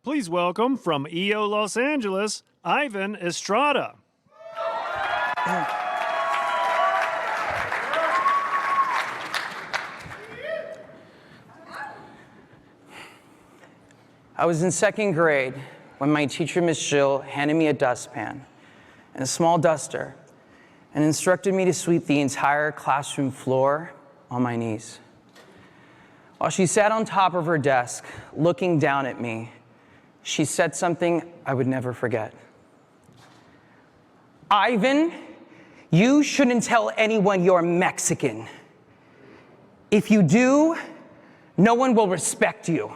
Please welcome from EO Los Angeles, Ivan Estrada. I was in second grade when my teacher, Miss Jill, handed me a dustpan and a small duster and instructed me to sweep the entire classroom floor on my knees. While she sat on top of her desk, looking down at me, she said something I would never forget. Ivan, you shouldn't tell anyone you're Mexican. If you do, no one will respect you.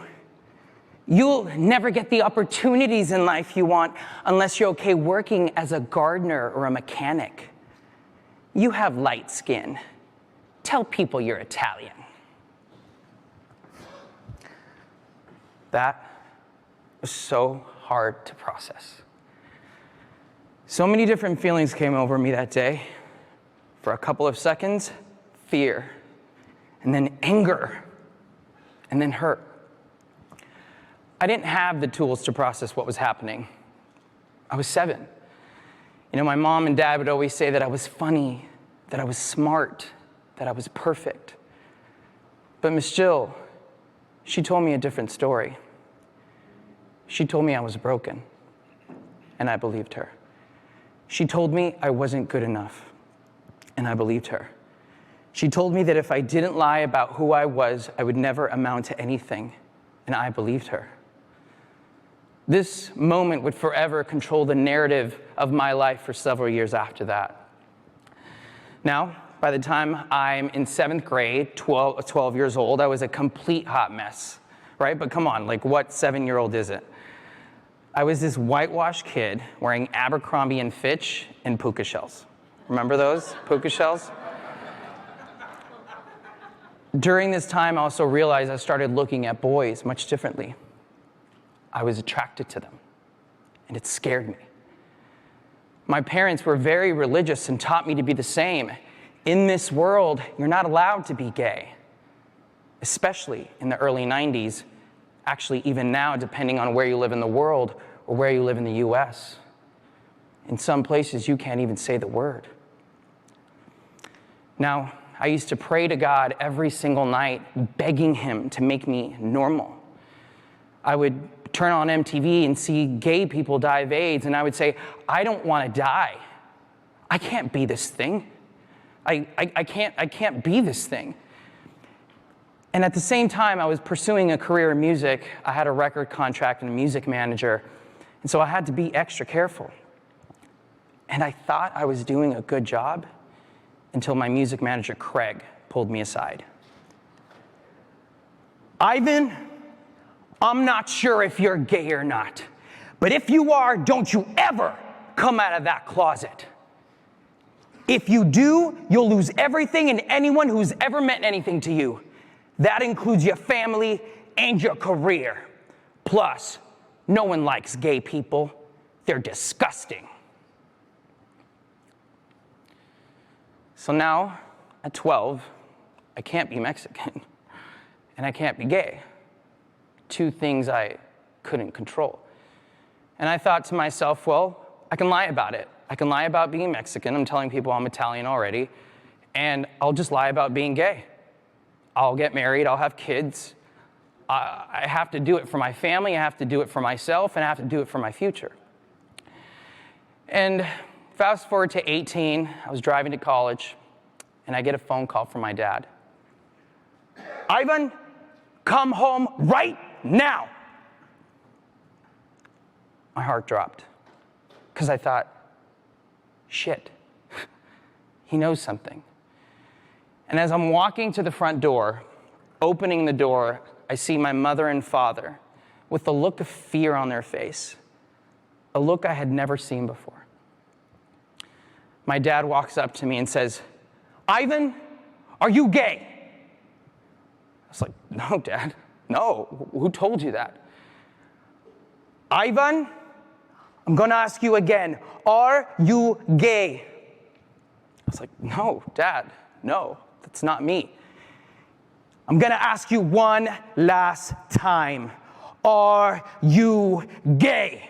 You'll never get the opportunities in life you want unless you're okay working as a gardener or a mechanic. You have light skin. Tell people you're Italian. That was so hard to process. So many different feelings came over me that day. For a couple of seconds, fear, and then anger, and then hurt. I didn't have the tools to process what was happening. I was 7. You know, my mom and dad would always say that I was funny, that I was smart, that I was perfect. But Miss Jill, she told me a different story. She told me I was broken, and I believed her. She told me I wasn't good enough, and I believed her. She told me that if I didn't lie about who I was, I would never amount to anything, and I believed her. This moment would forever control the narrative of my life for several years after that. Now, by the time I'm in 7th grade, 12 years old, I was a complete hot mess, right? But come on, like what 7-year-old isn't? I was this whitewashed kid wearing Abercrombie and Fitch and puka shells. Remember those puka shells? During this time, I also realized I started looking at boys much differently. I was attracted to them, and it scared me. My parents were very religious and taught me to be the same. In this world, you're not allowed to be gay, especially in the early 90s, actually even now, depending on where you live in the world or where you live in the US. In some places, you can't even say the word. Now, I used to pray to God every single night, begging him to make me normal. I would turn on MTV and see gay people die of AIDS, and I would say, I don't want to die. I can't be this thing. I can't be this thing. And at the same time, I was pursuing a career in music. I had a record contract and a music manager, and so I had to be extra careful. And I thought I was doing a good job until my music manager, Craig, pulled me aside. Ivan, I'm not sure if you're gay or not, but if you are, don't you ever come out of that closet. If you do, you'll lose everything and anyone who's ever meant anything to you. That includes your family and your career. Plus, no one likes gay people. They're disgusting. So now, at 12, I can't be Mexican, and I can't be gay. 2 things I couldn't control. And I thought to myself, well, I can lie about it. I can lie about being Mexican. I'm telling people I'm Italian already. And I'll just lie about being gay. I'll get married. I'll have kids. I have to do it for my family. I have to do it for myself. And I have to do it for my future. And fast forward to 18. I was driving to college. And I get a phone call from my dad. Ivan, come home right now. My heart dropped. Because I thought, shit, he knows something. And as I'm walking to the front door, opening the door, I see my mother and father with a look of fear on their face, a look I had never seen before. My dad walks up to me and says, Ivan, are you gay? I was like, no, Dad, no. Who told you that? Ivan, I'm gonna ask you again, are you gay? I was like, no, Dad, no, that's not me. I'm gonna ask you one last time. Are you gay?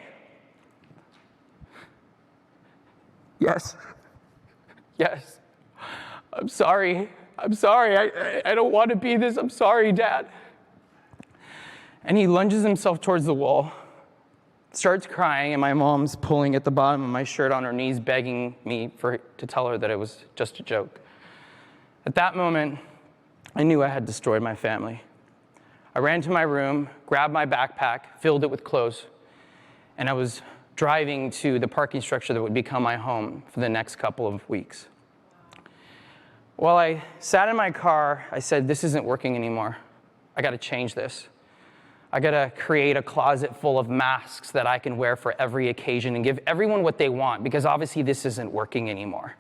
Yes. Yes. I'm sorry. I'm sorry. I don't want to be this. I'm sorry, Dad. And he lunges himself towards the wall, starts crying, and my mom's pulling at the bottom of my shirt on her knees, begging me to tell her that it was just a joke. At that moment, I knew I had destroyed my family. I ran to my room, grabbed my backpack, filled it with clothes, and I was driving to the parking structure that would become my home for the next couple of weeks. While I sat in my car, I said, this isn't working anymore. I got to change this. I got to create a closet full of masks that I can wear for every occasion and give everyone what they want, because obviously this isn't working anymore.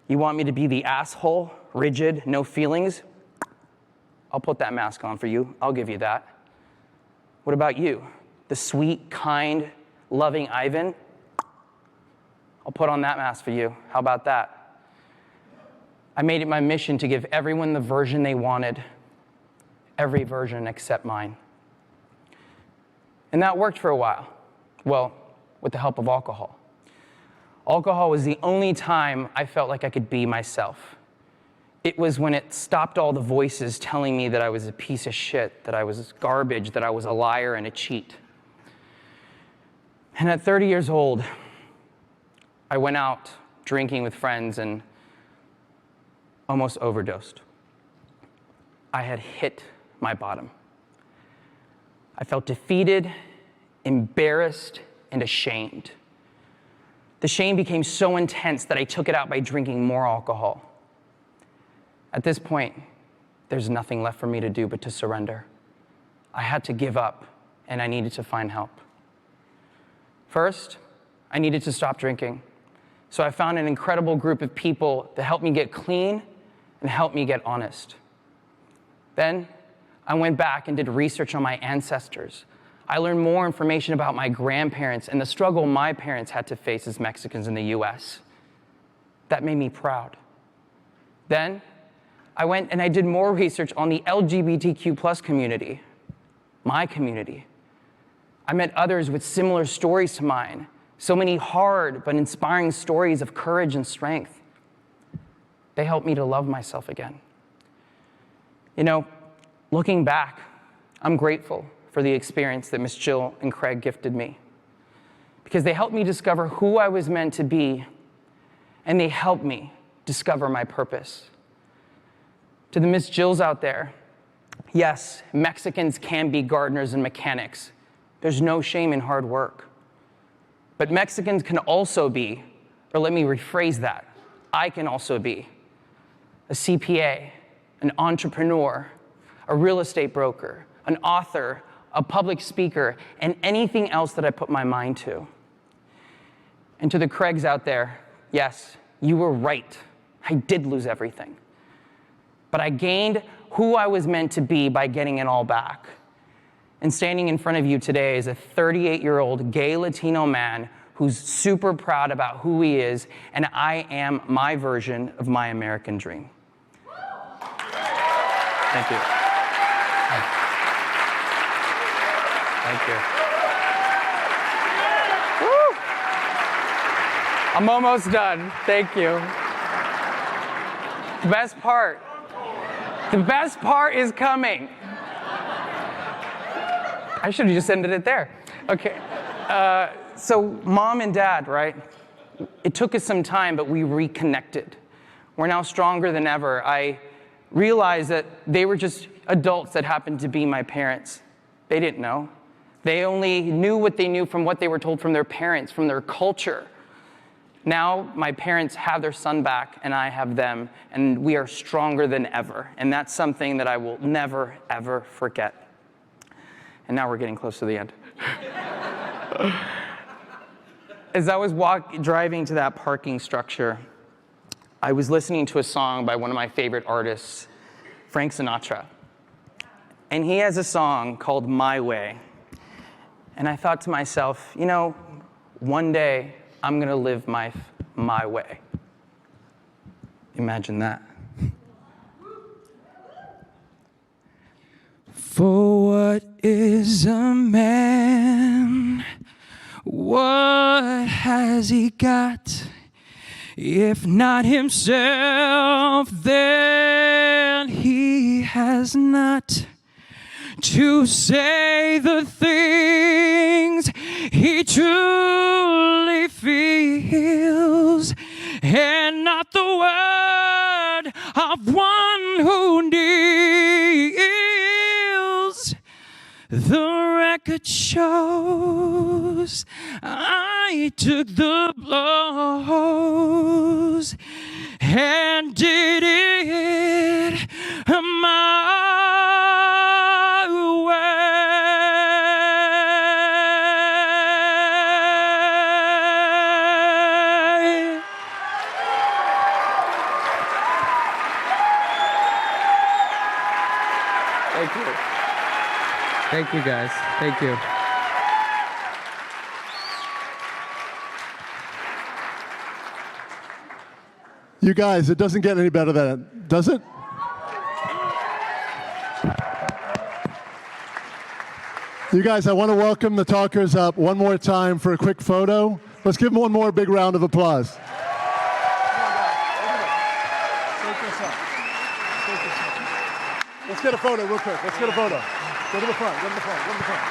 You want me to be the asshole, rigid, no feelings? I'll put that mask on for you. I'll give you that. What about you? The sweet, kind, loving Ivan? I'll put on that mask for you. How about that? I made it my mission to give everyone the version they wanted, every version except mine. And that worked for a while. Well, with the help of alcohol. Alcohol was the only time I felt like I could be myself. It was when it stopped all the voices telling me that I was a piece of shit, that I was garbage, that I was a liar and a cheat. And at 30 years old, I went out drinking with friends and almost overdosed. I had hit my bottom. I felt defeated, embarrassed, and ashamed. The shame became so intense that I took it out by drinking more alcohol. At this point, there's nothing left for me to do but to surrender. I had to give up, and I needed to find help. First, I needed to stop drinking. So I found an incredible group of people to help me get clean and help me get honest. Then, I went back and did research on my ancestors. I learned more information about my grandparents and the struggle my parents had to face as Mexicans in the US. That made me proud. Then, I went and I did more research on the LGBTQ+ community, my community. I met others with similar stories to mine, so many hard but inspiring stories of courage and strength. They helped me to love myself again. You know, looking back, I'm grateful for the experience that Miss Jill and Craig gifted me, because they helped me discover who I was meant to be, and they helped me discover my purpose. To the Miss Jills out there, yes, Mexicans can be gardeners and mechanics. There's no shame in hard work. But Mexicans can also be, or let me rephrase that, I can also be a CPA, an entrepreneur, a real estate broker, an author, a public speaker, and anything else that I put my mind to. And to the Craigs out there, yes, you were right. I did lose everything. But I gained who I was meant to be by getting it all back. And standing in front of you today is a 38-year-old gay Latino man who's super proud about who he is, and I am my version of my American dream. Thank you. Thank you. Woo! I'm almost done. Thank you. The best part is coming. I should have just ended it there. Okay. So mom and dad, right? It took us some time, but we reconnected. We're now stronger than ever. I realized that they were just adults that happened to be my parents. They didn't know. They only knew what they knew from what they were told from their parents, from their culture. Now my parents have their son back, and I have them, and we are stronger than ever. And that's something that I will never, ever forget. And now we're getting close to the end. As I was driving to that parking structure, I was listening to a song by one of my favorite artists, Frank Sinatra. And he has a song called My Way. And I thought to myself, you know, one day I'm gonna live my way. Imagine that. For what is a man? What has he got? If not himself, then he has not to say the things he truly feels, and not the word of one who kneels. The record shows I took the blows and did it my way. Thank you. Thank you, guys. Thank you. You guys, it doesn't get any better than it, does it? You guys, I want to welcome the talkers up one more time for a quick photo. Let's give them one more big round of applause. Let's get a photo real quick. Let's get a photo. Go to the front, go to the front, go to the front.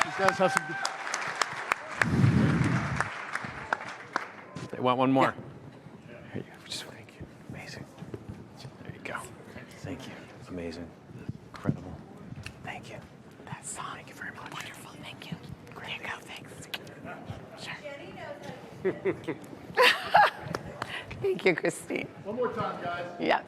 These guys have some... They want one more. Here you go. Just thank you. Amazing. There you go. Thank you. Amazing. Incredible. Thank you. That's thank you very much. Wonderful. Thank you. Great. There you go. Thanks. Sure. Thank you, Christine. One more time, guys. Yeah.